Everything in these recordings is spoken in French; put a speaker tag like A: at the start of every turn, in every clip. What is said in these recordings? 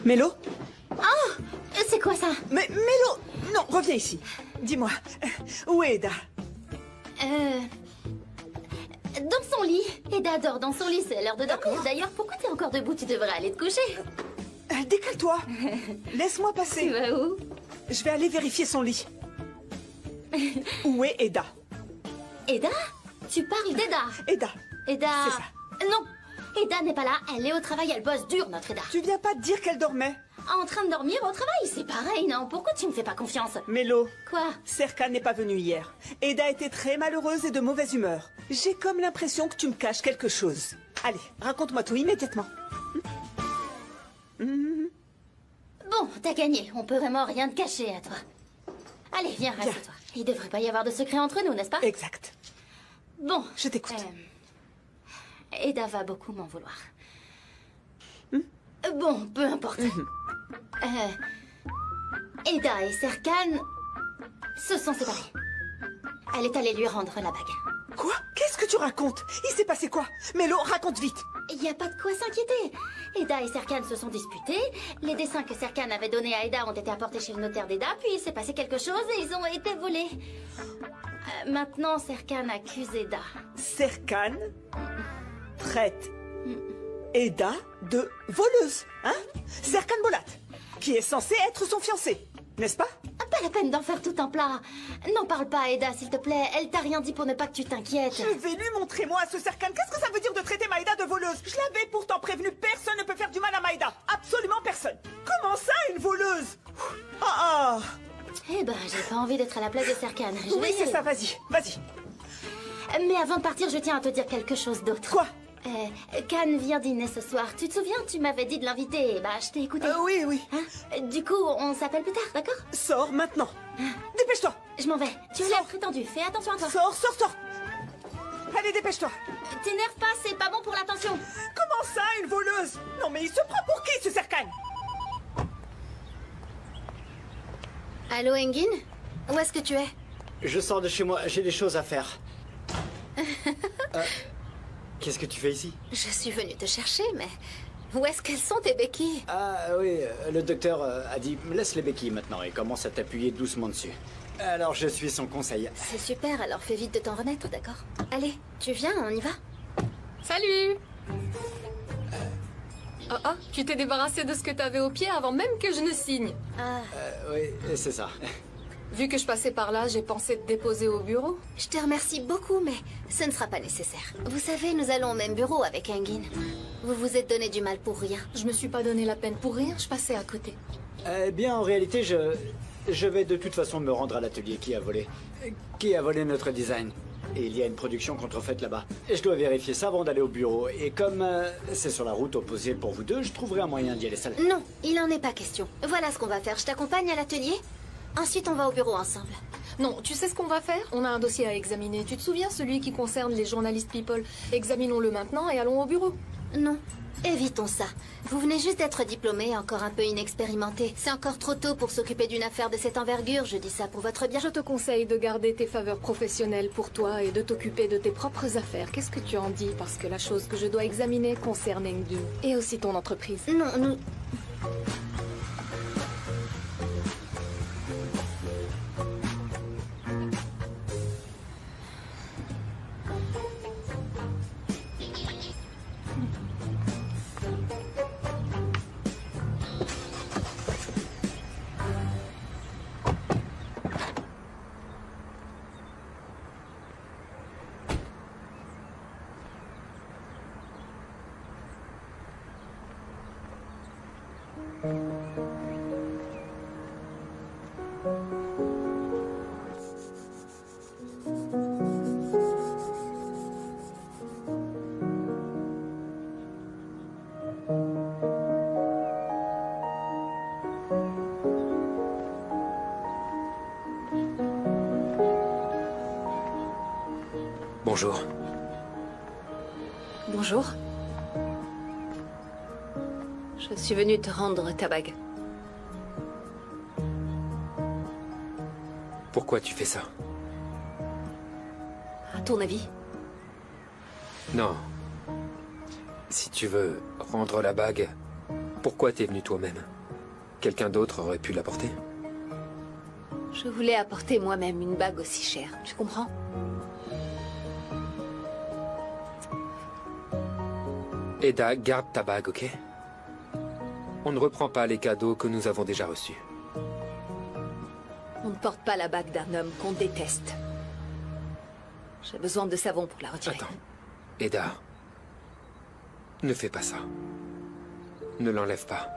A: Mélo?
B: Oh, c'est quoi ça?
A: Mais Mélo! Non, reviens ici. Dis-moi, où est Eda?
B: Dans son lit. Eda dort dans son lit, c'est l'heure de dormir. D'ailleurs, pourquoi t'es encore debout? Tu devrais aller te coucher.
A: Décale-toi. Laisse-moi
B: Tu
A: passer.
B: vas où?
A: Je vais aller vérifier son lit. Où est Eda?
B: Eda? Tu parles d'Eda?
A: Eda.
B: Eda...
A: C'est ça.
B: Non, Eda n'est pas là, elle est au travail, elle bosse dur, notre Eda.
A: Tu viens pas de dire qu'elle dormait?
B: En train de dormir au travail, c'est pareil, non? Pourquoi tu me fais pas confiance?
A: Mélo,
B: Quoi?
A: Serkan n'est pas venu hier. Eda était très malheureuse et de mauvaise humeur. J'ai comme l'impression que tu me caches quelque chose. Allez, raconte-moi tout immédiatement.
B: Bon, t'as gagné, on peut vraiment rien te cacher à toi. Allez, viens, reste-toi. Il devrait pas y avoir de secret entre nous, n'est-ce pas?
A: Exact.
B: Bon.
A: Je t'écoute.
B: Eda va beaucoup m'en vouloir. Bon, peu importe. Eda et Serkan se sont séparés. Elle est allée lui rendre la bague.
A: Quoi? Qu'est-ce que tu racontes? Il s'est passé quoi? Mélo, raconte vite.
B: Il n'y a pas de quoi s'inquiéter. Eda et Serkan se sont disputés. Les dessins que Serkan avait donnés à Eda ont été apportés chez le notaire d'Eda, puis il s'est passé quelque chose et ils ont été volés. Maintenant, Serkan accuse Eda.
A: Serkan traite Eda de voleuse, hein? Serkan Bolat, qui est censé être son fiancé, n'est-ce pas?
B: Pas la peine d'en faire tout un plat. N'en parle pas à Eda, s'il te plaît. Elle t'a rien dit pour ne pas que tu t'inquiètes.
A: Je vais lui montrer, moi, ce Serkan. Qu'est-ce que ça veut dire de traiter Maïda de voleuse? Je l'avais pourtant prévenu, personne ne peut faire du mal à Maïda. Absolument personne. Comment ça, une voleuse? Ah ah.
B: Eh ben, j'ai pas envie d'être à la place de Serkan. Je vais
A: Oui,
B: y
A: c'est
B: aller.
A: ça, vas-y, vas-y.
B: Mais avant de partir, je tiens à te dire quelque chose d'autre.
A: Quoi?
B: Khan vient dîner ce soir. Tu te souviens, tu m'avais dit de l'inviter. Bah, je t'ai écouté.
A: Oui, oui.
B: Hein? Du coup, on s'appelle plus tard, d'accord?
A: Sors maintenant. Dépêche-toi.
B: Je m'en vais. Tu as l'air très tendu. Fais attention à toi.
A: Sors, sors, sors. Allez, dépêche-toi.
B: T'énerve pas, c'est pas bon pour l'attention.
A: Comment ça, une voleuse? Non, mais il se prend pour qui, ce Serkan?
B: Allô, Engin? Où est-ce que tu es?
C: Je sors de chez moi, j'ai des choses à faire. Qu'est-ce que tu fais ici?
B: Je suis venue te chercher, mais... Où est-ce qu'elles sont, tes béquilles?
C: Ah oui, le docteur a dit laisse les béquilles maintenant et commence à t'appuyer doucement dessus. Alors je suis son conseil.
B: C'est super, alors fais vite de t'en remettre, d'accord? Allez, tu viens, on y va?
D: Salut! Tu t'es débarrassé de ce que t'avais au pied avant même que je ne signe.
C: Oui, c'est ça.
D: Vu que je passais par là, j'ai pensé te déposer au bureau.
B: Je te remercie beaucoup, mais ce ne sera pas nécessaire. Vous savez, nous allons au même bureau avec Engin. Vous vous êtes donné du mal pour rien.
D: Je me suis pas donné la peine pour rien, je passais à côté.
C: Eh bien, en réalité, je vais de toute façon me rendre à l'atelier qui a volé. Qui a volé notre design. Et il y a une production contrefaite là-bas. Et je dois vérifier ça avant d'aller au bureau. Et comme c'est sur la route opposée pour vous deux, je trouverai un moyen d'y aller seul.
B: Non, il en est pas question. Voilà ce qu'on va faire. Je t'accompagne à l'atelier. Ensuite, on va au bureau ensemble.
D: Non, tu sais ce qu'on va faire? On a un dossier à examiner. Tu te souviens, celui qui concerne les journalistes People? Examinons-le maintenant et allons au bureau.
B: Non, évitons ça. Vous venez juste d'être diplômé, encore un peu inexpérimenté. C'est encore trop tôt pour s'occuper d'une affaire de cette envergure. Je dis ça pour votre bien.
D: Je te conseille de garder tes faveurs professionnelles pour toi et de t'occuper de tes propres affaires. Qu'est-ce que tu en dis? Parce que la chose que je dois examiner concerne Engin et aussi ton entreprise.
B: Non, nous...
E: Bonjour.
F: Bonjour. Je suis venue te rendre ta bague.
E: Pourquoi tu fais ça?
F: À ton avis?
E: Non. Si tu veux rendre la bague, Pourquoi t'es venu toi-même? Quelqu'un d'autre aurait pu l'apporter?
F: Je voulais apporter moi-même une bague aussi chère, tu comprends?
E: Ada, garde ta bague, ok? On ne reprend pas les cadeaux que nous avons déjà reçus.
F: On ne porte pas la bague d'un homme qu'on déteste. J'ai besoin de savon pour la retirer.
E: Attends. Ada. Ne fais pas ça. Ne l'enlève pas.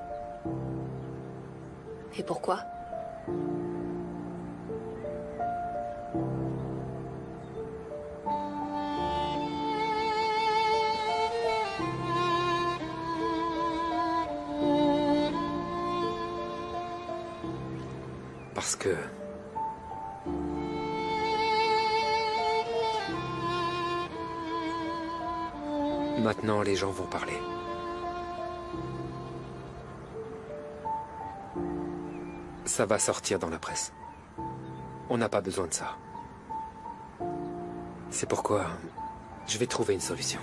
F: Et pourquoi?
E: Parce que... Maintenant, les gens vont parler. Ça va sortir dans la presse. On n'a pas besoin de ça. C'est pourquoi je vais trouver une solution.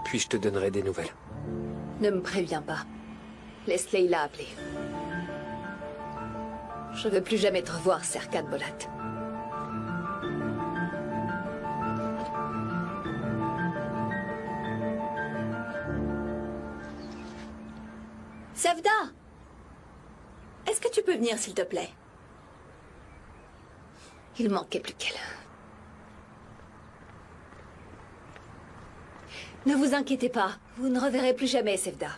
E: Puis je te donnerai des nouvelles.
F: Ne me préviens pas. Laisse Leila appeler. Je veux plus jamais te revoir, Serkan Bolat.
G: Sevda! Est-ce que tu peux venir, s'il te plaît?
F: Il manquait plus qu'elle. Ne vous inquiétez pas, vous ne reverrez plus jamais Sevda.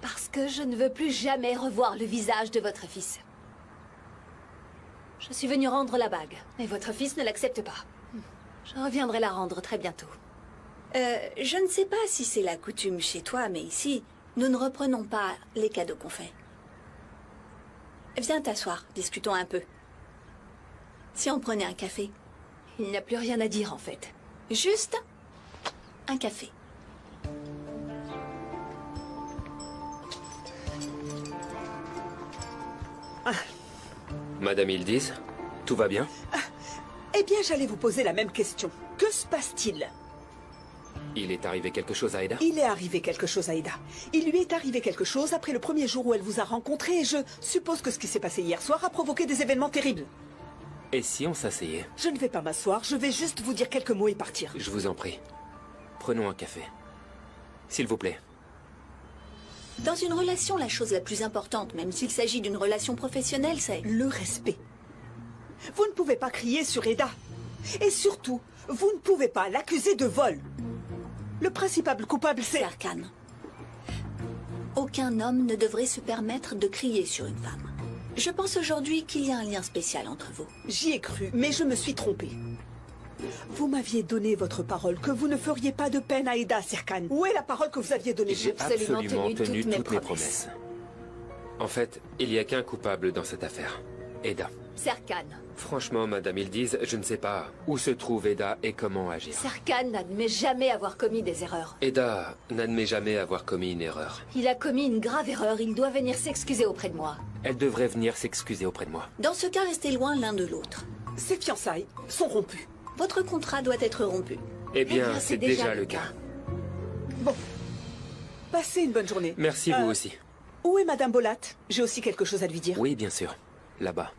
F: Parce que je ne veux plus jamais revoir le visage de votre fils. Je suis venue rendre la bague, mais votre fils ne l'accepte pas. Je reviendrai la rendre très bientôt.
G: Je ne sais pas si c'est la coutume chez toi, mais ici, nous ne reprenons pas les cadeaux qu'on fait. Viens t'asseoir, discutons un peu. Si on prenait un café?
F: Il n'y a plus rien à dire, en fait.
G: Juste un café.
E: Madame Ildiz, tout va bien?
A: Eh bien, j'allais vous poser la même question. Que se passe-t-il?
E: Il est arrivé quelque chose à Ada?
A: Il est arrivé quelque chose à Ada. Il lui est arrivé quelque chose après le premier jour où elle vous a rencontré et je suppose que ce qui s'est passé hier soir a provoqué des événements terribles.
E: Et si on s'asseyait?
A: Je ne vais pas m'asseoir, je vais juste vous dire quelques mots et partir.
E: Je vous en prie. Prenons un café. S'il vous plaît.
G: Dans une relation, la chose la plus importante, même s'il s'agit d'une relation professionnelle, c'est...
A: Le respect. Vous ne pouvez pas crier sur Ada. Et surtout, vous ne pouvez pas l'accuser de vol. Le principal coupable, c'est...
G: Serkan. Aucun homme ne devrait se permettre de crier sur une femme. Je pense aujourd'hui qu'il y a un lien spécial entre vous.
A: J'y ai cru, mais je me suis trompée. Vous m'aviez donné votre parole que vous ne feriez pas de peine à Ada, Serkan. Où est la parole que vous aviez donnée?
E: J'ai
F: absolument
E: absolument
F: tenu
E: tenu
F: toutes mes
E: toutes mes promesses. En fait, il n'y a qu'un coupable dans cette affaire. Ada.
F: Serkan.
E: Franchement, Madame Ildiz, je ne sais pas où se trouve Ada et comment agir.
F: Serkan n'admet jamais avoir commis des erreurs.
E: Ada n'admet jamais avoir commis une erreur.
F: Il a commis une grave erreur, il doit venir s'excuser auprès de moi.
E: Elle devrait venir s'excuser auprès de moi.
G: Dans ce cas, restez loin l'un de l'autre.
A: Ces fiançailles sont rompues.
G: Votre contrat doit être rompu.
E: Eh bien,
F: bien,
E: c'est déjà le cas.
A: Bon. Passez une bonne journée.
E: Merci, vous aussi.
A: Où est Madame Bolat? J'ai aussi quelque chose à lui dire.
E: Oui, bien sûr. Là-bas.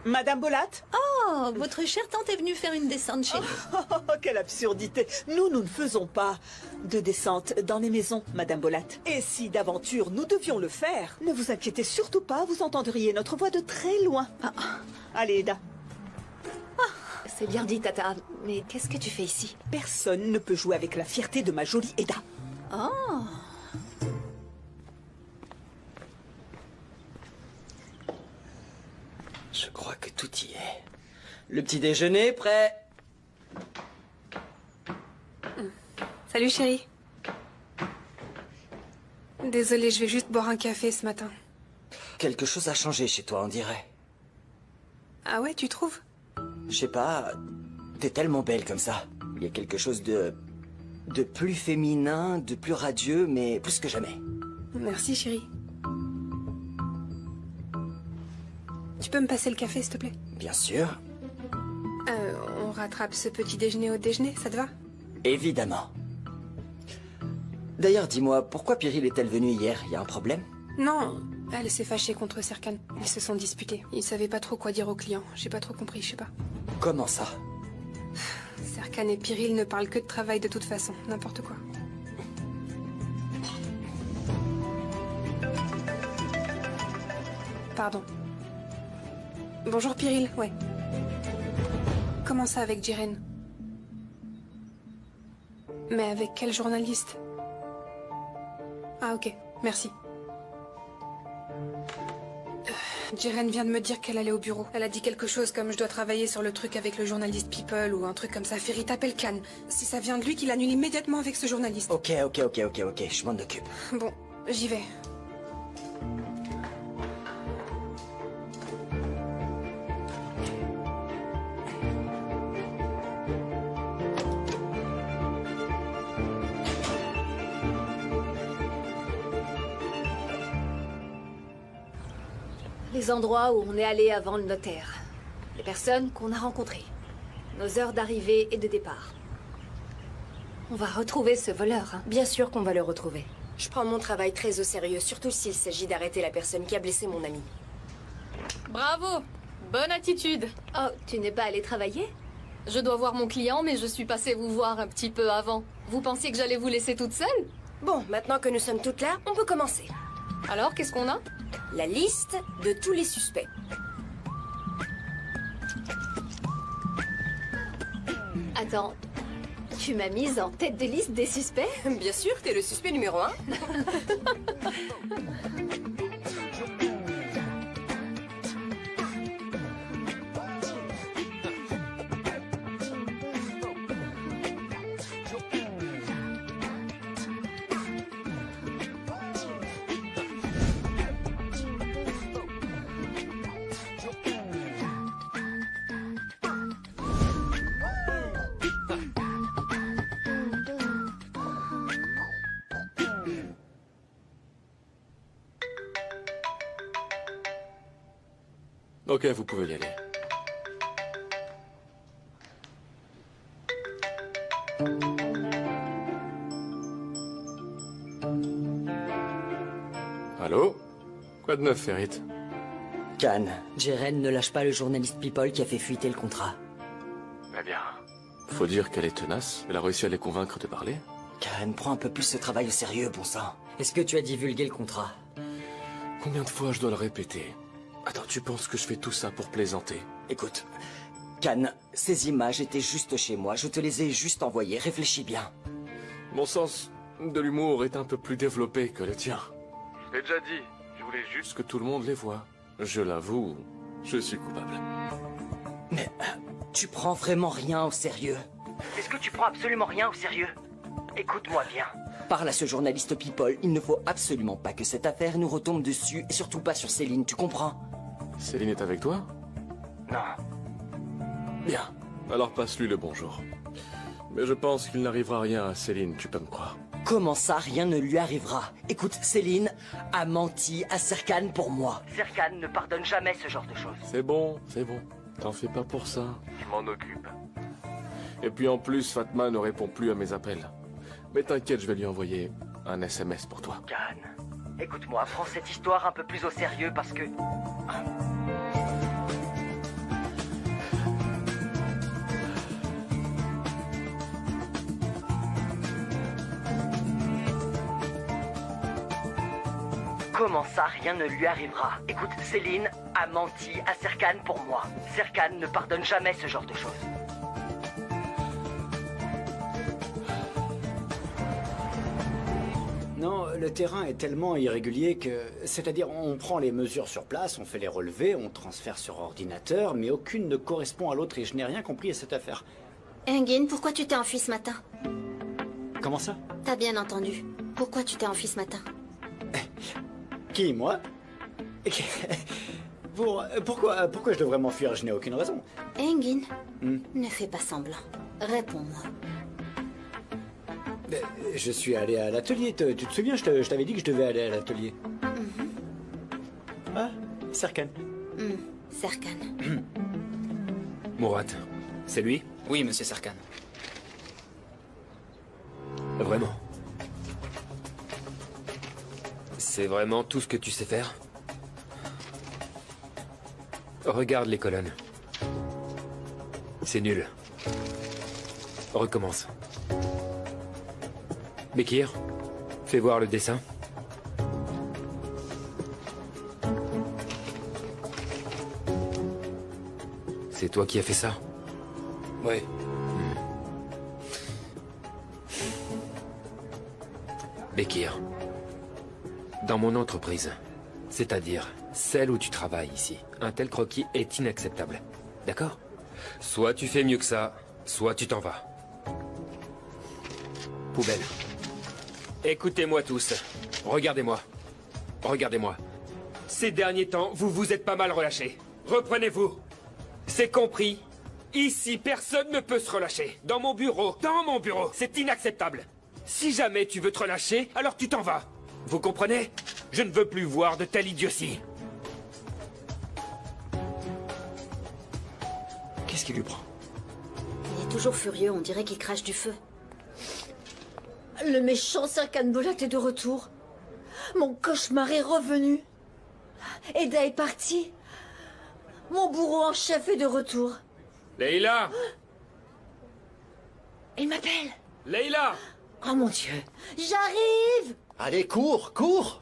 A: Madame Bolat?
G: Oh, votre chère tante est venue faire une descente chez nous.
A: Oh, quelle absurdité. Nous ne faisons pas de descente dans les maisons, Madame Bolat. Et si d'aventure nous devions le faire, ne vous inquiétez surtout pas, vous entendriez notre voix de très loin. Allez, Ada.
F: C'est bien dit, Tata, mais qu'est-ce que tu fais ici?
A: Personne ne peut jouer avec la fierté de ma jolie Ada.
G: Oh.
H: Je crois que tout y est. Le petit déjeuner prêt.
I: Salut chérie. Désolée, je vais juste boire un café ce matin.
H: Quelque chose a changé chez toi, on dirait.
I: Ah ouais, tu trouves?
H: Je sais pas, t'es tellement belle comme ça. Il y a quelque chose de plus féminin, de plus radieux, mais plus que jamais.
I: Merci chérie. Tu peux me passer le café, s'il te plaît?
H: Bien sûr.
I: On rattrape ce petit déjeuner au déjeuner, ça te va?
H: Évidemment. D'ailleurs, dis-moi, pourquoi Pyrrhil est-elle venue hier? Y a un problème?
I: Non, elle s'est fâchée contre Serkan. Ils se sont disputés. Ils savaient pas trop quoi dire aux clients. J'ai pas trop compris, je sais pas.
H: Comment ça?
I: Serkan et Pyrrhil ne parlent que de travail de toute façon. N'importe quoi. Pardon. Bonjour Pyrrhil, ouais. Comment ça avec Jiren? Mais avec quel journaliste? Ah ok, merci. Jiren vient de me dire qu'elle allait au bureau. Elle a dit quelque chose comme je dois travailler sur le truc avec le journaliste People ou un truc comme ça. Ferry, t'appelle Khan. Si ça vient de lui, qu'il annule immédiatement avec ce journaliste.
H: Ok, je m'en occupe.
I: Bon, j'y vais.
F: Les endroits où on est allé avant le notaire. Les personnes qu'on a rencontrées. Nos heures d'arrivée et de départ. On va retrouver ce voleur, hein.
J: Bien sûr qu'on va le retrouver. Je prends mon travail très au sérieux, surtout s'il s'agit d'arrêter la personne qui a blessé mon ami.
D: Bravo! Bonne attitude.
F: Oh, tu n'es pas allé travailler?
D: Je dois voir mon client, mais je suis passée vous voir un petit peu avant. Vous pensiez que j'allais vous laisser toute seule?
J: Bon, maintenant que nous sommes toutes là, on peut commencer.
D: Alors, qu'est-ce qu'on a?
J: La liste de tous les suspects.
F: Attends, tu m'as mise en tête de liste des suspects?
J: Bien sûr, t'es le suspect numéro 1.
K: Ok, vous pouvez y aller. Allô? Quoi de neuf, Ferrit?
H: Khan, Jiren ne lâche pas le journaliste People qui a fait fuiter le contrat.
K: Eh bien, faut dire qu'elle est tenace. Elle a réussi à les convaincre de parler.
H: Khan, prends un peu plus ce travail au sérieux, bon sang. Est-ce que tu as divulgué le contrat?
K: Combien de fois je dois le répéter? Attends, tu penses que je fais tout ça pour plaisanter?
H: Écoute, Khan, ces images étaient juste chez moi. Je te les ai juste envoyées. Réfléchis bien.
K: Mon sens de l'humour est un peu plus développé que le tien. Je l'ai déjà dit. Je voulais juste que tout le monde les voie. Je l'avoue, je suis coupable.
H: Mais tu prends vraiment rien au sérieux? Est-ce que tu prends absolument rien au sérieux? Écoute-moi bien. Parle à ce journaliste People. Il ne faut absolument pas que cette affaire nous retombe dessus, et surtout pas sur Céline, tu comprends?
K: Céline est avec toi?
H: Non.
K: Bien. Alors passe-lui le bonjour. Mais je pense qu'il n'arrivera rien à Céline, tu peux me croire.
H: Comment ça, rien ne lui arrivera? Écoute, Céline a menti à Serkan pour moi. Serkan ne pardonne jamais ce genre de choses.
K: C'est bon. T'en fais pas pour ça. Je m'en occupe. Et puis en plus, Fatma ne répond plus à mes appels. Mais t'inquiète, je vais lui envoyer un SMS pour toi.
H: Khan, écoute-moi, prends cette histoire un peu plus au sérieux parce que... Comment ça, rien ne lui arrivera? Écoute, Céline a menti à Serkan pour moi. Serkan ne pardonne jamais ce genre de choses. Non, le terrain est tellement irrégulier que... C'est-à-dire, on prend les mesures sur place, on fait les relevés, on transfère sur ordinateur, mais aucune ne correspond à l'autre et je n'ai rien compris à cette affaire.
B: Engin, pourquoi tu t'es enfui ce matin?
H: Comment ça?
B: T'as bien entendu. Pourquoi tu t'es enfui ce matin?
H: Qui, moi? Pourquoi je devrais m'enfuir? Je n'ai aucune raison.
B: Engin, ne fais pas semblant. Réponds-moi.
H: Je suis allé à l'atelier. Tu te souviens, je t'avais dit que je devais aller à l'atelier. Ah, Serkan.
B: Serkan.
E: Mourad, c'est lui?
L: Oui, monsieur Serkan.
E: Vraiment? C'est vraiment tout ce que tu sais faire? Regarde les colonnes. C'est nul. Recommence. Bekir, fais voir le dessin. C'est toi qui as fait ça?
L: Oui.
E: Bekir, dans mon entreprise, c'est-à-dire celle où tu travailles ici, un tel croquis est inacceptable. D'accord? Soit tu fais mieux que ça, soit tu t'en vas. Poubelle. Écoutez-moi tous. Regardez-moi. Regardez-moi. Ces derniers temps, vous vous êtes pas mal relâchés. Reprenez-vous. C'est compris. Ici, personne ne peut se relâcher. Dans mon bureau, c'est inacceptable. Si jamais tu veux te relâcher, alors tu t'en vas. Vous comprenez? Je ne veux plus voir de telle idiotie.
C: Qu'est-ce qui lui prend?
B: Il est toujours furieux, on dirait qu'il crache du feu. Le méchant Serkan Bolat est de retour. Mon cauchemar est revenu. Eda est partie. Mon bourreau en chef est de retour.
E: Leïla!
B: Il m'appelle.
E: Leïla!
B: Oh mon Dieu, j'arrive!
L: Allez, cours, cours!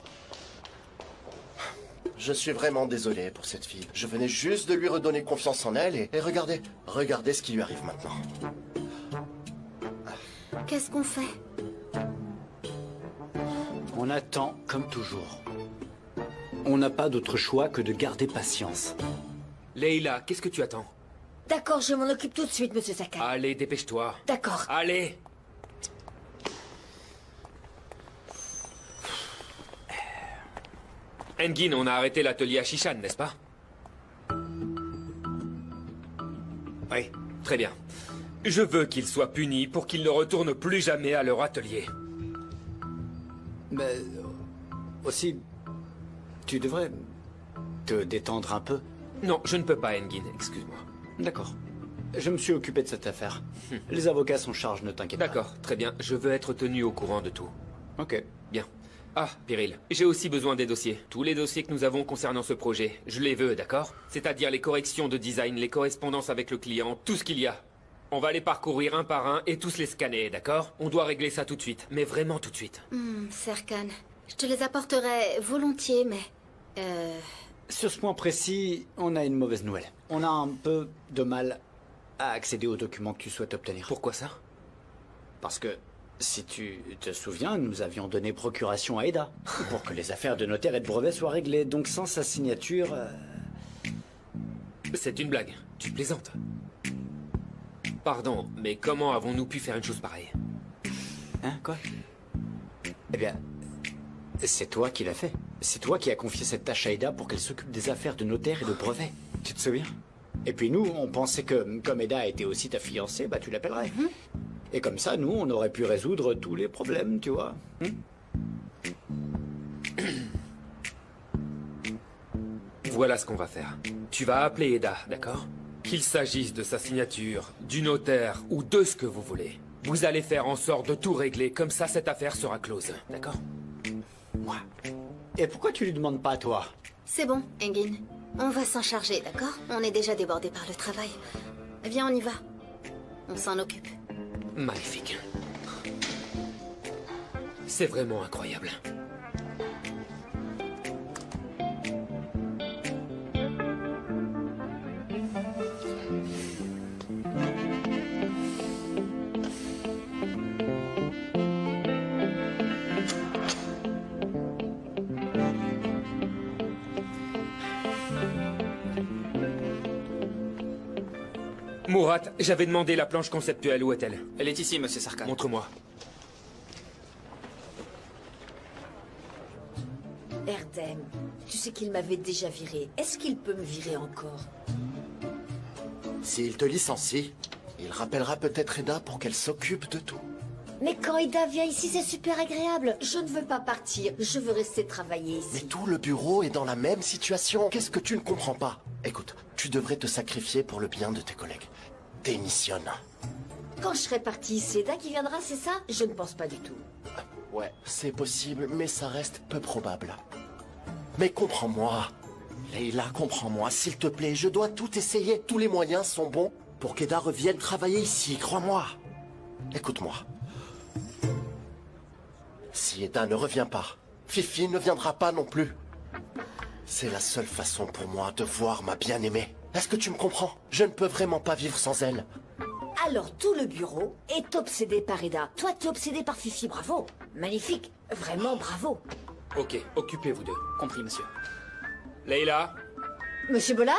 L: Je suis vraiment désolé pour cette fille. Je venais juste de lui redonner confiance en elle et regardez, regardez ce qui lui arrive maintenant.
B: Qu'est-ce qu'on fait?
C: On attend comme toujours. On n'a pas d'autre choix que de garder patience.
E: Leïla, qu'est-ce que tu attends?
B: D'accord, je m'en occupe tout de suite, monsieur Serkan.
E: Allez, dépêche-toi.
B: D'accord.
E: Allez! Engin, on a arrêté l'atelier à Shishan, n'est-ce pas? Oui, très bien. Je veux qu'ils soient punis pour qu'ils ne retournent plus jamais à leur atelier.
C: Mais aussi, tu devrais te détendre un peu.
E: Non, je ne peux pas, Engin, excuse-moi.
C: D'accord. Je me suis occupé de cette affaire. Les avocats sont chargés, ne t'inquiète pas.
E: D'accord, très bien. Je veux être tenu au courant de tout.
C: Ok.
E: Bien. Ah, Pyril, j'ai aussi besoin des dossiers. Tous les dossiers que nous avons concernant ce projet, je les veux, d'accord? C'est-à-dire les corrections de design, les correspondances avec le client, tout ce qu'il y a. On va les parcourir un par un et tous les scanner, d'accord? On doit régler ça tout de suite, mais vraiment tout de suite.
B: Serkan, je te les apporterai volontiers, mais...
C: Sur ce point précis, on a une mauvaise nouvelle. On a un peu de mal à accéder aux documents que tu souhaites obtenir.
E: Pourquoi ça?
C: Parce que, si tu te souviens, nous avions donné procuration à Eda pour que les affaires de notaire et de brevet soient réglées. Donc sans sa signature...
E: C'est une blague. Tu plaisantes. Pardon, mais comment avons-nous pu faire une chose pareille?
C: Hein, quoi? Eh bien, c'est toi qui l'as fait. C'est toi qui as confié cette tâche à Eda pour qu'elle s'occupe des affaires de notaire et de brevet. Tu te souviens? Et puis nous, on pensait que, comme Eda était aussi ta fiancée, bah tu l'appellerais. Et comme ça, nous, on aurait pu résoudre tous les problèmes, tu vois.
E: Voilà ce qu'on va faire. Tu vas appeler Eda, d'accord? Qu'il s'agisse de sa signature, du notaire ou de ce que vous voulez. Vous allez faire en sorte de tout régler, comme ça cette affaire sera close, d'accord?
C: Moi. Et pourquoi tu lui demandes pas à toi?
B: C'est bon, Engin. On va s'en charger, d'accord? On est déjà débordé par le travail. Viens, on y va. On s'en occupe.
E: Magnifique. C'est vraiment incroyable. Murat, j'avais demandé la planche conceptuelle, où est-elle?
M: Elle est ici, monsieur Serkan.
E: Montre-moi.
N: Erdem, tu sais qu'il m'avait déjà viré. Est-ce qu'il peut me virer encore?
L: S'il te licencie, il rappellera peut-être Eda pour qu'elle s'occupe de tout.
N: Mais quand Eda vient ici, c'est super agréable. Je ne veux pas partir. Je veux rester travailler ici.
L: Mais tout le bureau est dans la même situation. Qu'est-ce que tu ne comprends pas? Écoute, tu devrais te sacrifier pour le bien de tes collègues. Démissionne.
N: Quand je serai partie, c'est Eda qui viendra, c'est ça? Je ne pense pas du tout.
L: Ouais, c'est possible, mais ça reste peu probable. Mais comprends-moi. Leila, comprends-moi, s'il te plaît, je dois tout essayer. Tous les moyens sont bons pour qu'Eda revienne travailler ici, crois-moi. Écoute-moi. Si Eda ne revient pas, Fifi ne viendra pas non plus. C'est la seule façon pour moi de voir ma bien-aimée. Est-ce que tu me comprends? Je ne peux vraiment pas vivre sans elle.
N: Alors tout le bureau est obsédé par Eda. Toi, t'es obsédé par Fifi, bravo. Magnifique, vraiment bravo.
E: Ok, occupez-vous deux. Compris, monsieur. Leila,
N: Monsieur Bolat?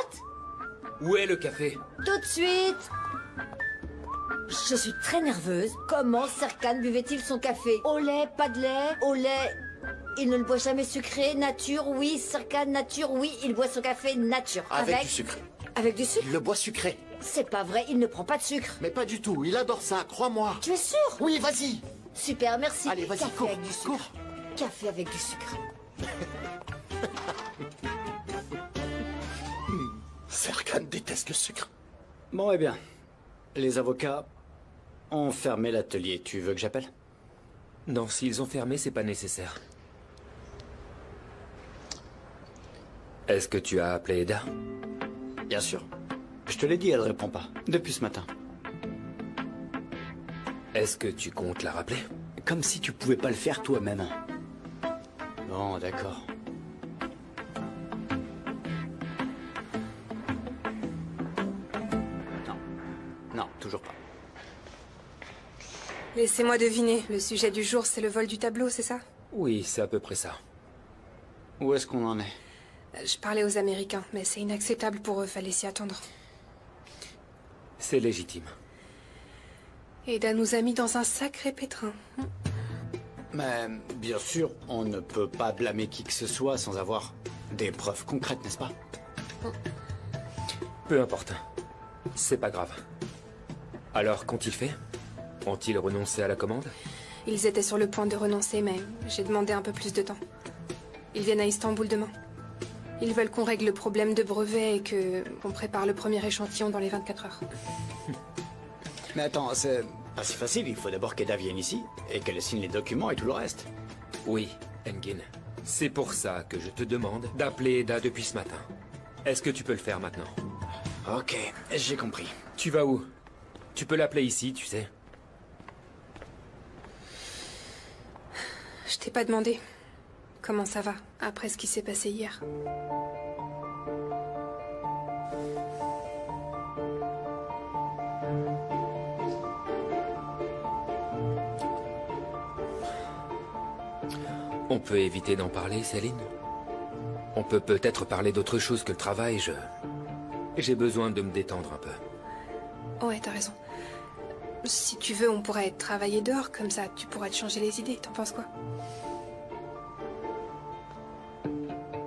E: où est le café?
N: Tout de suite. Je suis très nerveuse. Comment Serkan buvait-il son café? Au lait, pas de lait, au lait... Il ne le boit jamais sucré, nature, oui. Serkan, nature, oui. Il boit son café nature.
L: Avec du sucre.
N: Avec du sucre?
L: Il le boit sucré.
N: C'est pas vrai, il ne prend pas de sucre.
L: Mais pas du tout, il adore ça, crois-moi.
N: Tu es sûr?
L: Oui, vas-y.
N: Super, merci.
L: Allez, vas-y,
N: Café
L: cours,
N: avec du sucre.
L: cours.
N: Café avec du sucre.
L: Serkan déteste le sucre.
C: Bon, eh bien. Les avocats ont fermé l'atelier. Tu veux que j'appelle?
E: Non, s'ils ont fermé, c'est pas nécessaire. Est-ce que tu as appelé Eda?
C: Bien sûr. Je te l'ai dit, elle répond pas. Depuis ce matin.
E: Est-ce que tu comptes la rappeler?
C: Comme si tu pouvais pas le faire toi-même. Bon, d'accord. Non, toujours pas.
I: Laissez-moi deviner, le sujet du jour, c'est le vol du tableau, c'est ça?
E: Oui, c'est à peu près ça.
C: Où est-ce qu'on en est?
I: Je parlais aux Américains, mais c'est inacceptable pour eux, fallait s'y attendre.
E: C'est légitime.
I: Eda nous a mis dans un sacré pétrin.
C: Mais bien sûr, on ne peut pas blâmer qui que ce soit sans avoir des preuves concrètes, n'est-ce pas?
E: Peu importe. C'est pas grave. Alors, qu'ont-ils fait? Ont-ils renoncé à la commande?
I: Ils étaient sur le point de renoncer, mais j'ai demandé un peu plus de temps. Ils viennent à Istanbul demain. Ils veulent qu'on règle le problème de brevet et qu'on prépare le premier échantillon dans les 24 heures.
C: Mais attends, c'est pas si facile. Il faut d'abord qu'Eda vienne ici et qu'elle signe les documents et tout le reste.
E: Oui, Engin. C'est pour ça que je te demande d'appeler Eda depuis ce matin. Est-ce que tu peux le faire maintenant?
C: Ok, j'ai compris.
E: Tu vas où? Tu peux l'appeler ici, tu sais.
I: Je t'ai pas demandé. Comment ça va, après ce qui s'est passé hier?
E: On peut éviter d'en parler, Céline? On peut peut-être parler d'autre chose que le travail, J'ai besoin de me détendre un peu.
I: Ouais, t'as raison. Si tu veux, on pourrait travailler dehors, comme ça tu pourras te changer les idées, t'en penses quoi?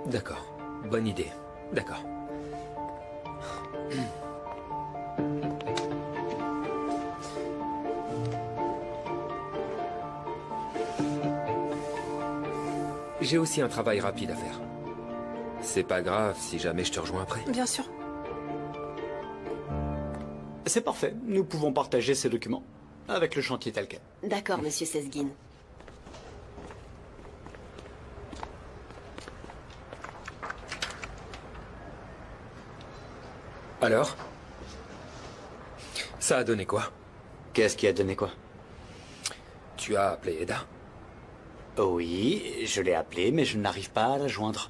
E: D'accord. Bonne idée. D'accord. J'ai aussi un travail rapide à faire. C'est pas grave si jamais je te rejoins après.
I: Bien sûr.
C: C'est parfait. Nous pouvons partager ces documents avec le chantier tel quel.
N: D'accord, monsieur Sezgin.
E: Alors? Ça a donné quoi?
C: Qu'est-ce qui a donné quoi?
E: Tu as appelé Eda?
C: Oui, je l'ai appelée, mais je n'arrive pas à la joindre.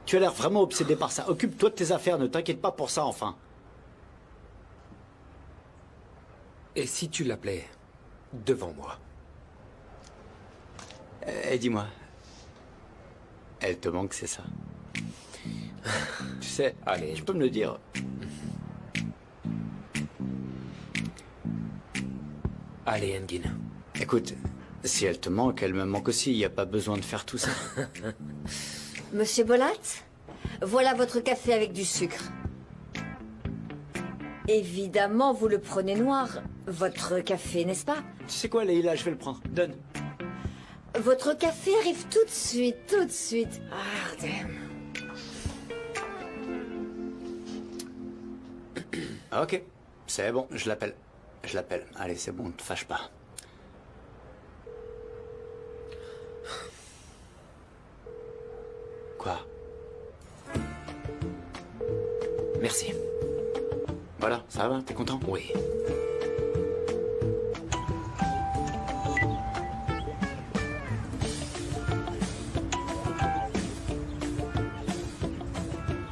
C: Tu as l'air vraiment obsédé par ça. Occupe-toi de tes affaires, ne t'inquiète pas pour ça, enfin.
E: Et si tu l'appelais devant moi?
C: Et dis-moi, elle te manque, c'est ça? Tu sais,
E: allez,
C: tu peux me le dire.
E: Allez, Engin.
C: Écoute, si elle te manque, elle me manque aussi. Il n'y a pas besoin de faire tout ça.
N: Monsieur Bolat, voilà votre café avec du sucre. Évidemment, vous le prenez noir. Votre café, n'est-ce pas?
C: Tu sais quoi, Leila, je vais le prendre. Donne.
N: Votre café arrive tout de suite, tout de suite. Ah, damn.
C: Ok, c'est bon, je l'appelle. Je l'appelle. Allez, c'est bon, ne te fâche pas. Quoi?
E: Merci.
C: Voilà, ça va, t'es content?
E: Oui.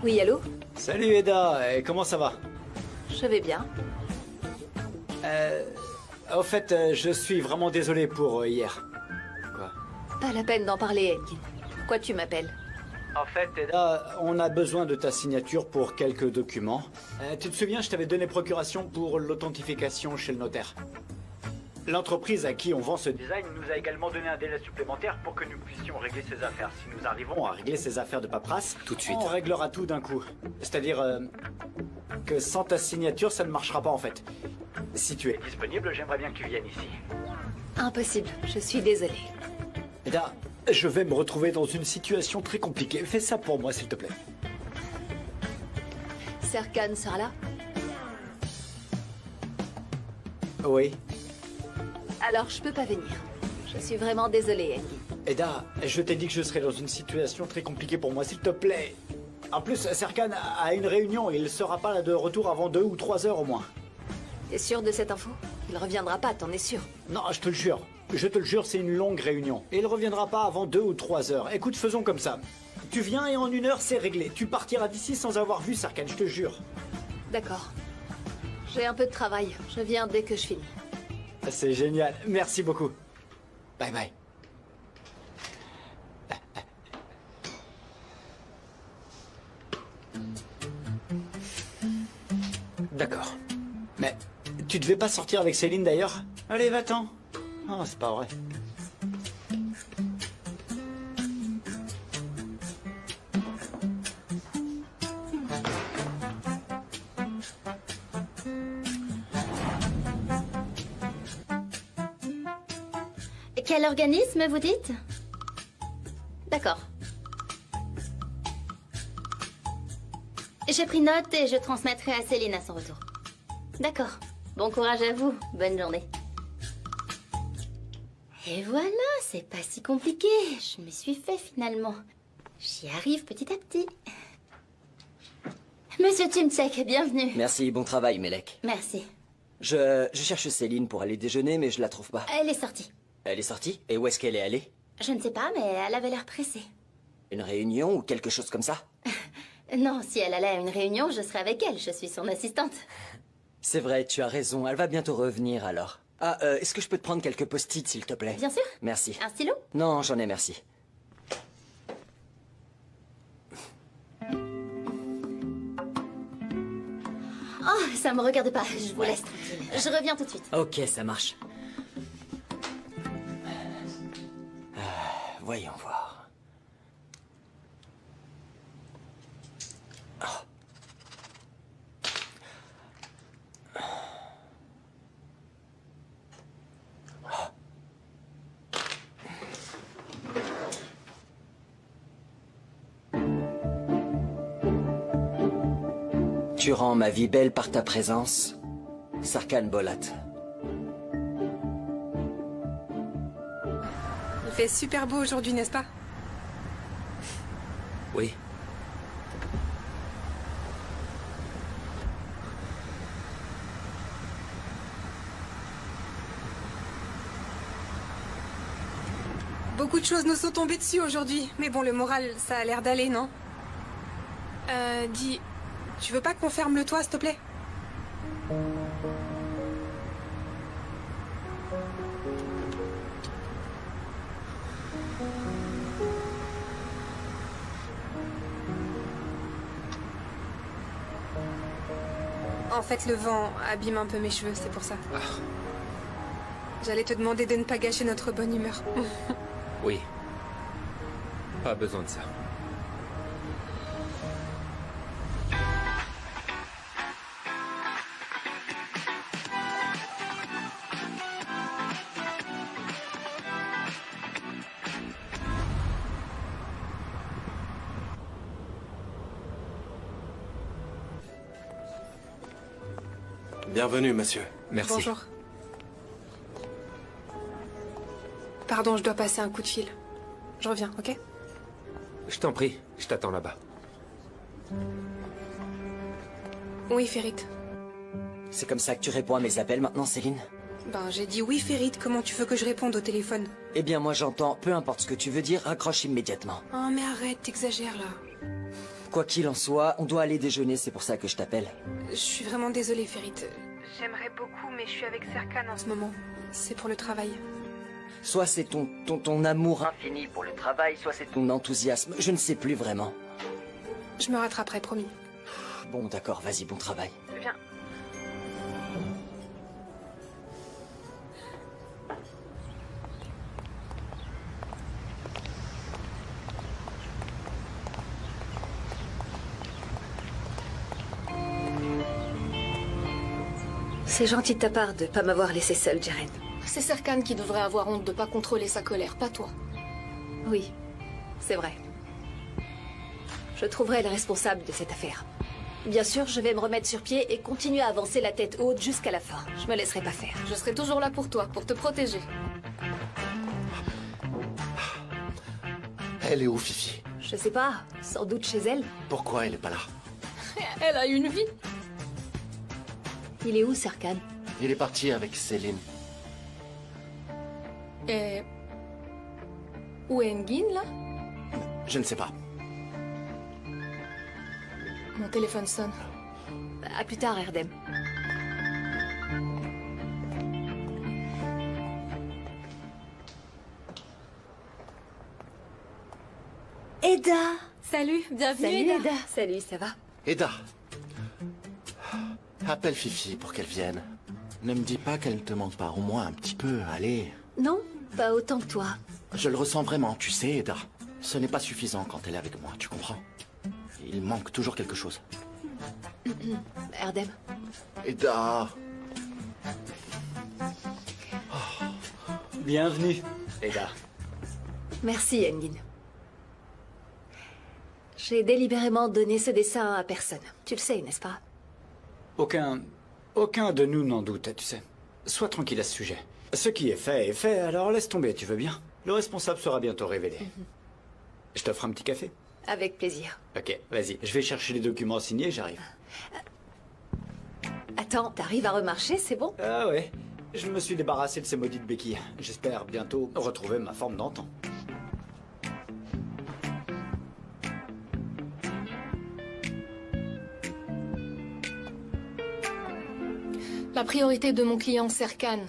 F: Oui, allô?
C: Salut Eda, et comment ça va?
F: Je vais bien.
C: Au fait, je suis vraiment désolé pour hier. Quoi?
F: Pas la peine d'en parler, Engin. Pourquoi tu m'appelles?
C: En fait, Eda, on a besoin de ta signature pour quelques documents. Tu te souviens, je t'avais donné procuration pour l'authentification chez le notaire. L'entreprise à qui on vend ce design nous a également donné un délai supplémentaire pour que nous puissions régler ses affaires. Si nous arrivons à régler ses affaires de paperasse,
E: tout de suite,
C: on réglera tout d'un coup. C'est-à-dire que sans ta signature, ça ne marchera pas en fait. Si tu es disponible, j'aimerais bien que tu viennes ici.
F: Impossible, je suis désolée.
C: Eda, je vais me retrouver dans une situation très compliquée. Fais ça pour moi, s'il te plaît.
F: Serkan sera là?
C: Oui.
F: Alors, je peux pas venir. Je suis vraiment désolée, Engin.
C: Eda, je t'ai dit que je serais dans une situation très compliquée pour moi, s'il te plaît. En plus, Serkan a une réunion et il sera pas là de retour avant 2 ou 3 heures au moins.
F: T'es sûr de cette info? Il reviendra pas, t'en es sûr?
C: Non, je te le jure. Je te le jure, c'est une longue réunion. Et il reviendra pas avant 2 ou 3 heures. Écoute, faisons comme ça. Tu viens et en 1 heure, c'est réglé. Tu partiras d'ici sans avoir vu Serkan, je te jure.
F: D'accord. J'ai un peu de travail. Je viens dès que je finis.
C: C'est génial. Merci beaucoup. Bye bye.
E: D'accord.
C: Mais tu devais pas sortir avec Céline d'ailleurs? Allez, va-t'en. Oh, c'est pas vrai.
B: Quel organisme, vous dites? D'accord. J'ai pris note et je transmettrai à Céline à son retour. D'accord. Bon courage à vous. Bonne journée. Et voilà, c'est pas si compliqué. Je me suis fait finalement. J'y arrive petit à petit. Monsieur Tumczek, bienvenue.
H: Merci, bon travail, Melek.
B: Merci.
H: Je cherche Céline pour aller déjeuner, mais je la trouve pas.
B: Elle est sortie.
H: Elle est sortie? Et où est-ce qu'elle est allée?
B: Je ne sais pas, mais elle avait l'air pressée.
H: Une réunion ou quelque chose comme ça?
B: Non, si elle allait à une réunion, je serais avec elle. Je suis son assistante.
H: C'est vrai, tu as raison. Elle va bientôt revenir alors. Ah, est-ce que je peux te prendre quelques post-it, s'il te plaît?
B: Bien sûr.
H: Merci.
B: Un stylo?
H: Non, j'en ai, merci.
B: Oh, ça me regarde pas. Je vous laisse tranquille. Je reviens tout de suite.
H: Ok, ça marche. Voyons voir. Oh. Tu rends ma vie belle par ta présence, Serkan Bolat.
I: Il fait super beau aujourd'hui, n'est-ce pas?
E: Oui.
I: Beaucoup de choses nous sont tombées dessus aujourd'hui. Mais bon, le moral, ça a l'air d'aller, non? Dis, tu veux pas qu'on ferme le toit, s'il te plaît? En fait, le vent abîme un peu mes cheveux, c'est pour ça.
E: Ah.
I: J'allais te demander de ne pas gâcher notre bonne humeur.
E: Oui. Pas besoin de ça.
K: Bienvenue, monsieur.
E: Merci.
I: Bonjour. Pardon, je dois passer un coup de fil. Je reviens, ok?
E: Je t'en prie, je t'attends là-bas.
I: Oui, Ferit.
H: C'est comme ça que tu réponds à mes appels maintenant, Céline?
I: Ben, j'ai dit oui, Ferit. Comment tu veux que je réponde au téléphone?
H: Eh bien, moi j'entends, peu importe ce que tu veux dire, raccroche immédiatement.
I: Oh, mais arrête, t'exagères là.
H: Quoi qu'il en soit, on doit aller déjeuner, c'est pour ça que je t'appelle.
I: Je suis vraiment désolée, Ferit. J'aimerais beaucoup, mais je suis avec Serkan en ce moment. C'est pour le travail.
H: Soit c'est ton amour infini pour le travail, soit c'est ton enthousiasme, je ne sais plus vraiment.
I: Je me rattraperai, promis.
H: Bon, d'accord, vas-y, bon travail.
I: Viens.
F: C'est gentil de ta part de pas m'avoir laissé seule, Jiren.
D: C'est Serkan qui devrait avoir honte de pas contrôler sa colère, pas toi.
F: Oui, c'est vrai. Je trouverai le responsable de cette affaire. Bien sûr, je vais me remettre sur pied et continuer à avancer la tête haute jusqu'à la fin. Je me laisserai pas faire.
D: Je serai toujours là pour toi, pour te protéger.
L: Elle est où, Fifi?
F: Je sais pas, sans doute chez elle.
L: Pourquoi elle est pas là?
D: Elle a une vie.
F: Il est où, Serkan?
L: Il est parti avec Céline.
D: Et... où est Engin, là?
L: Je ne sais pas.
D: Mon téléphone sonne.
F: À plus tard, Erdem.
N: Eda!
D: Salut, bienvenue,
F: Salut,
D: Eda.
F: Salut, ça va?
L: Eda, appelle Fifi pour qu'elle vienne. Ne me dis pas qu'elle ne te manque pas, au moins un petit peu, allez.
F: Non, pas autant que toi.
L: Je le ressens vraiment, tu sais, Eda. Ce n'est pas suffisant quand elle est avec moi, tu comprends? Il manque toujours quelque chose.
F: Erdem.
L: Eda.
C: Bienvenue, Eda.
F: Merci, Engin. J'ai délibérément donné ce dessin à personne. Tu le sais, n'est-ce pas?
C: Aucun de nous n'en doute, tu sais. Sois tranquille à ce sujet. Ce qui est fait, alors laisse tomber, tu veux bien? Le responsable sera bientôt révélé. Je t'offre un petit café?
F: Avec plaisir.
C: Ok, vas-y, je vais chercher les documents signés, j'arrive.
F: Attends, t'arrives à remarcher, c'est bon?
C: Ah ouais, je me suis débarrassé de ces maudites béquilles. J'espère bientôt retrouver ma forme d'antan.
D: La priorité de mon client Serkan.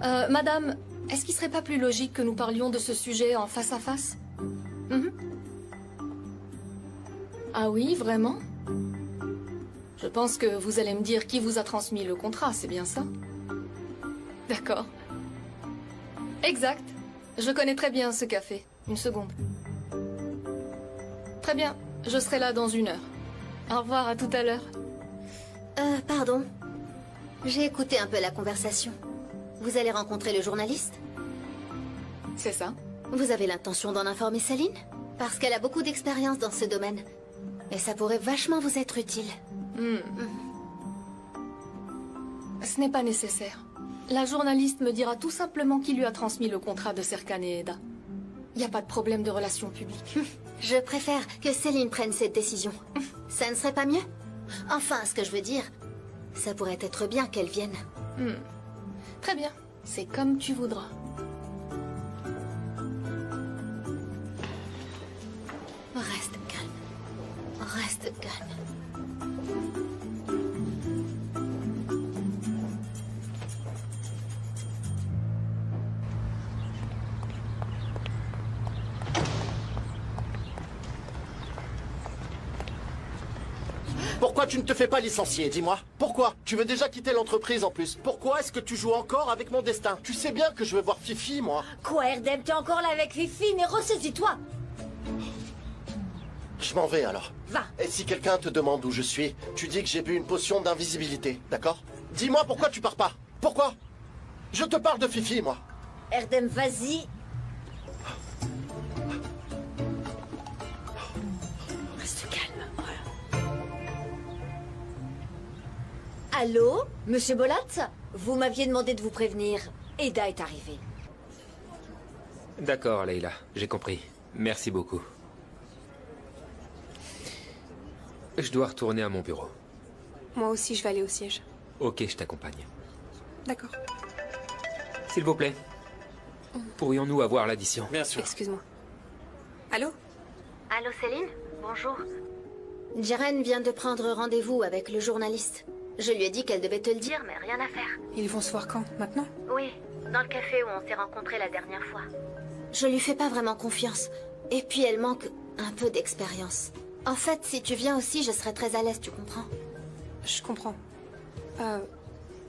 D: Madame, est-ce qu'il serait pas plus logique que nous parlions de ce sujet en face à face? Ah oui, vraiment? Je pense que vous allez me dire qui vous a transmis le contrat, c'est bien ça? D'accord. Exact. Je connais très bien ce café. Une seconde. Très bien. Je serai là dans 1 heure. Au revoir, à tout à l'heure.
B: Pardon. J'ai écouté un peu la conversation. Vous allez rencontrer le journaliste?
D: C'est ça.
B: Vous avez l'intention d'en informer Céline? Parce qu'elle a beaucoup d'expérience dans ce domaine. Et ça pourrait vachement vous être utile.
D: Ce n'est pas nécessaire. La journaliste me dira tout simplement qui lui a transmis le contrat de Serkan et Eda. Il n'y a pas de problème de relations publiques.
B: Je préfère que Céline prenne cette décision. Ça ne serait pas mieux? Enfin, ce que je veux dire, ça pourrait être bien qu'elle vienne.
D: Très bien. C'est comme tu voudras.
B: Reste calme. Reste calme.
L: Pourquoi tu ne te fais pas licencier, dis-moi? Pourquoi? Tu veux déjà quitter l'entreprise en plus. Pourquoi est-ce que tu joues encore avec mon destin? Tu sais bien que je veux voir Fifi, moi.
N: Quoi, Erdem, t'es encore là avec Fifi, mais ressaisis-toi!
L: Je m'en vais alors.
N: Va.
L: Et si quelqu'un te demande où je suis, tu dis que j'ai bu une potion d'invisibilité, d'accord? Dis-moi pourquoi tu pars pas? Pourquoi? Je te parle de Fifi, moi.
N: Erdem, vas-y. Reste calme, voilà. Allô, Monsieur Bolat? Vous m'aviez demandé de vous prévenir. Eda est arrivée.
E: D'accord, Leila, j'ai compris. Merci beaucoup. Je dois retourner à mon bureau.
I: Moi aussi, je vais aller au siège.
E: Ok, je t'accompagne.
I: D'accord.
E: S'il vous plaît. Pourrions-nous avoir l'addition?
K: Bien sûr.
I: Excuse-moi. Allô?
B: Allô Céline? Bonjour. Jeren vient de prendre rendez-vous avec le journaliste. Je lui ai dit qu'elle devait te le dire, mais rien à faire.
I: Ils vont se voir quand? Maintenant?
B: Oui, dans le café où on s'est rencontrés la dernière fois. Je lui fais pas vraiment confiance. Et puis elle manque un peu d'expérience. En fait, si tu viens aussi, je serais très à l'aise, tu comprends?
I: Je comprends.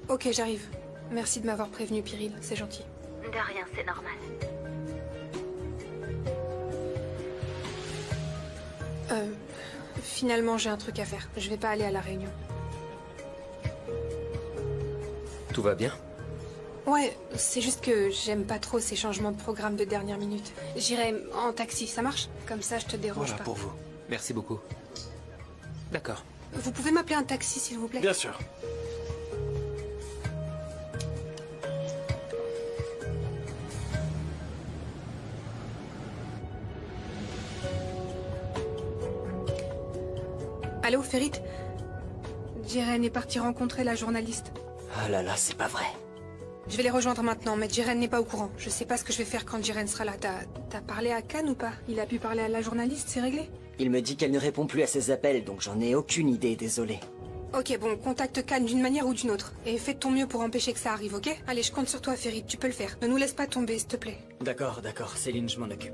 I: Ok, j'arrive. Merci de m'avoir prévenu, Pyril, c'est gentil.
B: De rien, c'est normal.
I: Finalement, j'ai un truc à faire. Je vais pas aller à la réunion.
E: Tout va bien?
I: Ouais, c'est juste que j'aime pas trop ces changements de programme de dernière minute. J'irai en taxi, ça marche? Comme ça, je te dérange
E: Voilà
I: pas.
E: pour vous. Merci beaucoup. D'accord.
I: Vous pouvez m'appeler un taxi, s'il vous plaît?
K: Bien sûr.
I: Allô, Ferit? Jiren est parti rencontrer la journaliste.
H: Ah là là, c'est pas vrai.
I: Je vais les rejoindre maintenant, mais Jiren n'est pas au courant. Je sais pas ce que je vais faire quand Jiren sera là. T'as parlé à Khan ou pas? Il a pu parler à la journaliste, c'est réglé?
H: Il me dit qu'elle ne répond plus à ses appels, donc j'en ai aucune idée, désolé.
I: Ok, bon, contacte Khan d'une manière ou d'une autre. Et fais de ton mieux pour empêcher que ça arrive, ok? Allez, je compte sur toi, Ferit, tu peux le faire. Ne nous laisse pas tomber, s'il te plaît.
C: D'accord, d'accord. Céline, je m'en occupe.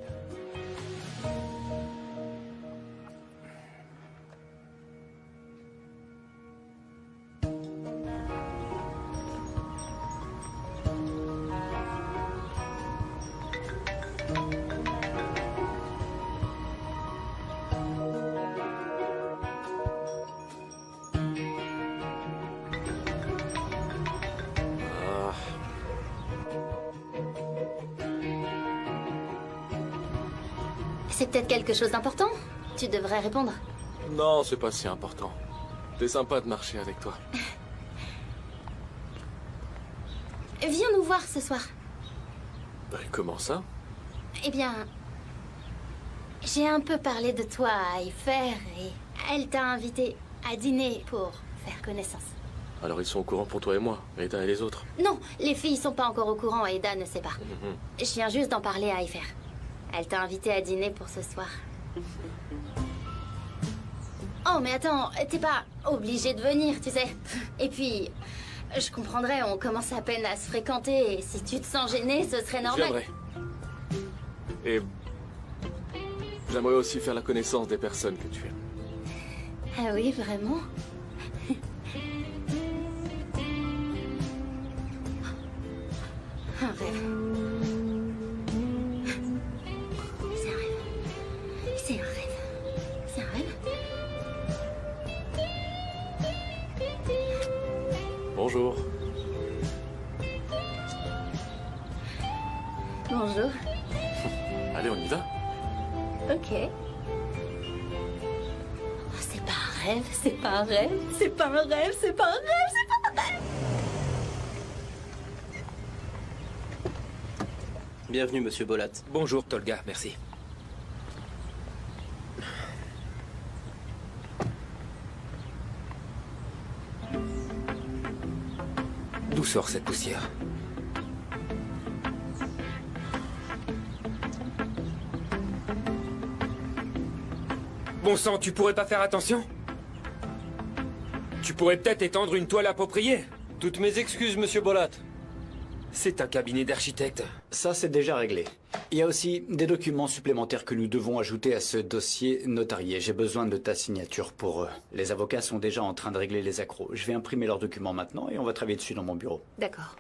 B: C'est peut-être quelque chose d'important? Tu devrais répondre.
K: Non, c'est pas si important. C'est sympa de marcher avec toi.
B: Viens nous voir ce soir.
K: Comment ça?
B: Eh bien... J'ai un peu parlé de toi à Eifer et elle t'a invité à dîner pour faire connaissance.
K: Alors ils sont au courant pour toi et moi, Eda et les autres.
B: Non, les filles sont pas encore au courant et Eda ne sait pas. Je viens juste d'en parler à Eifer. Elle t'a invité à dîner pour ce soir. Oh, mais attends, t'es pas obligé de venir, tu sais. Et puis, je comprendrais, on commence à peine à se fréquenter, et si tu te sens gêné, ce serait
K: Je
B: normal.
K: viendrai. Et j'aimerais aussi faire la connaissance des personnes que tu aimes.
B: Ah oui, vraiment? Un rêve. C'est un rêve. C'est un rêve. C'est un rêve.
K: Bonjour.
B: Bonjour.
K: Allez, on y va.
B: Ok. Oh, c'est pas un rêve, c'est pas un rêve, c'est pas un rêve, c'est pas un rêve, c'est pas un rêve.
M: Bienvenue, monsieur Bolat.
E: Bonjour, Tolga, merci. D'où sort cette poussière? Bon sang, tu pourrais pas faire attention? Tu pourrais peut-être étendre une toile appropriée.
M: Toutes mes excuses, monsieur Bolat.
E: C'est un cabinet d'architecte.
C: Ça, c'est déjà réglé. Il y a aussi des documents supplémentaires que nous devons ajouter à ce dossier notarié. J'ai besoin de ta signature pour eux. Les avocats sont déjà en train de régler les accros. Je vais imprimer leurs documents maintenant et on va travailler dessus dans mon bureau.
F: D'accord.